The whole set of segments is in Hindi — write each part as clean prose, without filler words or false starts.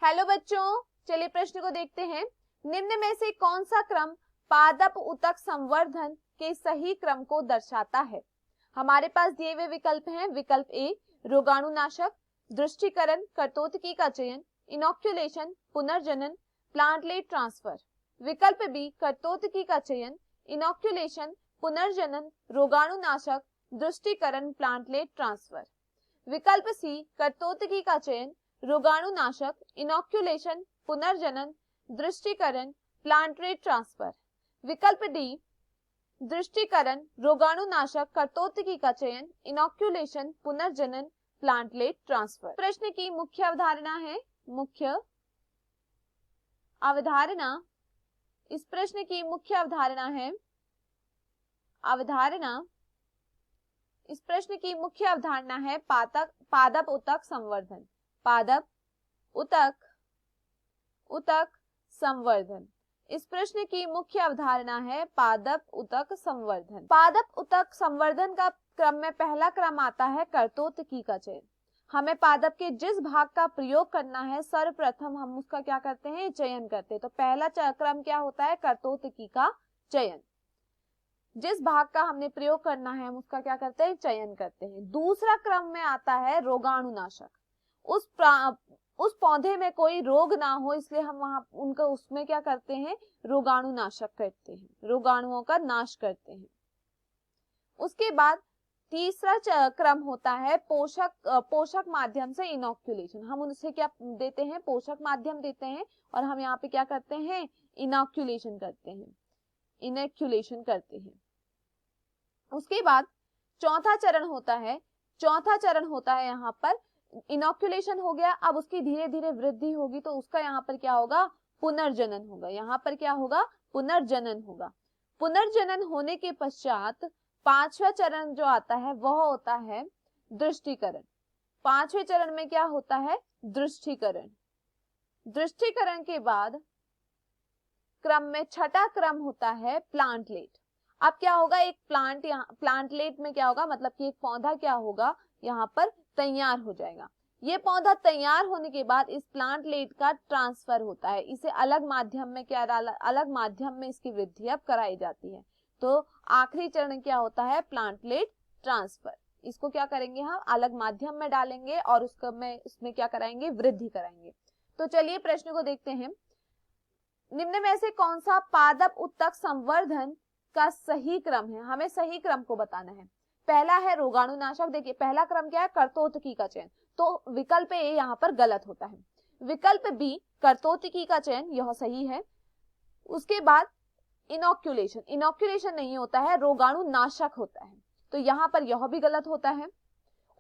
हेलो बच्चों, चलिए प्रश्न को देखते हैं। निम्न में से कौन सा क्रम पादप उतक संवर्धन के सही क्रम को दर्शाता है? हमारे पास दिए हुए विकल्प हैं। विकल्प ए रोगाणुनाशक, दृष्टिकरण, कर्तोतकी का चयन, इनोक्यूलेशन, पुनर्जनन, प्लांटलेट ट्रांसफर। विकल्प बी कर्तोतकी का चयन, इनोक्यूलेशन, पुनर्जनन, रोगाणुनाशक, दृष्टिकरण, प्लांटलेट ट्रांसफर। विकल्प सी कर्तोतकी का चयन, रोगाणुनाशक, इनोक्यूलेशन, पुनर्जनन, दृष्टिकरण, प्लांटलेट ट्रांसफर। विकल्प डी दृष्टिकरण, रोगाणुनाशक, कर्तोतकी का चयन, इनोक्यूलेशन, पुनर्जनन, प्लांटलेट ट्रांसफर। प्रश्न की मुख्य अवधारणा है मुख्य अवधारणा। इस प्रश्न की मुख्य अवधारणा है इस प्रश्न की मुख्य अवधारणा है पादप उतक संवर्धन। पादप उतक संवर्धन। इस प्रश्न की मुख्य अवधारणा है पादप उतक संवर्धन। पादप उतक संवर्धन का क्रम में पहला क्रम आता है कर्तोतकी का चयन। हमें पादप के जिस भाग का प्रयोग करना है सर्वप्रथम हम उसका क्या करते हैं, चयन करते हैं। तो पहला क्रम क्या होता है, कर्तोतकी का चयन। जिस भाग का हमने प्रयोग करना है हम उसका क्या करते हैं, चयन करते हैं। दूसरा क्रम में आता है रोगाणुनाशक। उस पौधे में कोई रोग ना हो इसलिए हम वहां उनका उसमें क्या करते हैं, रोगाणुनाशक करते हैं, रोगाणुओं का नाश करते हैं। उसके बाद तीसरा क्रम होता है पोषक माध्यम से इनोक्यूलेशन। हम उनसे क्या देते हैं, पोषक माध्यम देते हैं और हम यहाँ पे क्या करते हैं, इनोक्यूलेशन करते हैं। उसके बाद चौथा चरण होता है यहाँ पर इनोक्यूलेशन हो गया। अब उसकी धीरे धीरे वृद्धि होगी तो उसका यहाँ पर क्या होगा, पुनर्जनन होगा। यहाँ पर क्या होगा, पुनर्जनन होगा। पुनर्जनन होने के पश्चात पांचवा चरण जो आता है वह होता है दृष्टिकरण। पांचवें चरण में क्या होता है, दृष्टिकरण। दृष्टिकरण के बाद क्रम में छठा क्रम होता है प्लांटलेट। अब क्या होगा, एक प्लांटलेट में क्या होगा, मतलब कि एक पौधा क्या होगा यहाँ पर तैयार हो जाएगा। ये पौधा तैयार होने के बाद इस प्लांटलेट का ट्रांसफर होता है। इसे अलग माध्यम में इसकी वृद्धि अब कराई जाती है। तो आखिरी चरण क्या होता है, प्लांटलेट ट्रांसफर। इसको क्या करेंगे, हम अलग माध्यम में डालेंगे और उसमें क्या कराएंगे, वृद्धि कराएंगे। तो चलिए प्रश्न को देखते हैं। निम्न में से कौन सा पादप उत्तक संवर्धन का सही क्रम है? हमें सही क्रम को बताना है। पहला है रोगाणुनाशक। देखिए पहला क्रम क्या है, कर्तोतकी का चयन। तो विकल्प ए यहाँ पर गलत होता है। विकल्प बी कर्तोतकी का चयन, यह सही है। उसके बाद इनोक्यूलेशन नहीं होता है, रोगाणुनाशक होता है। तो यहाँ पर यह भी गलत होता है।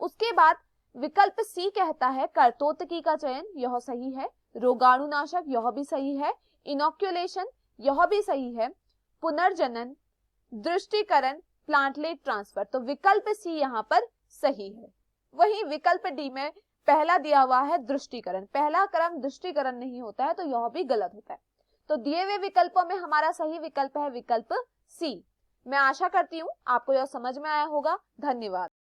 उसके बाद विकल्प सी कहता है कर्तोतकी का चयन, यह सही है। रोगाणुनाशक, यह भी सही है। इनोक्यूलेशन, यह भी सही है। पुनर्जनन, दृष्टिकरण, प्लांटलेट ट्रांसफर। तो विकल्प सी यहाँ पर सही है। वहीं विकल्प डी में पहला दिया हुआ है दृष्टिकरण। पहला क्रम दृष्टिकरण नहीं होता है तो यह भी गलत होता है। तो दिए हुए विकल्पों में हमारा सही विकल्प है विकल्प सी। मैं आशा करती हूँ आपको यह समझ में आया होगा। धन्यवाद।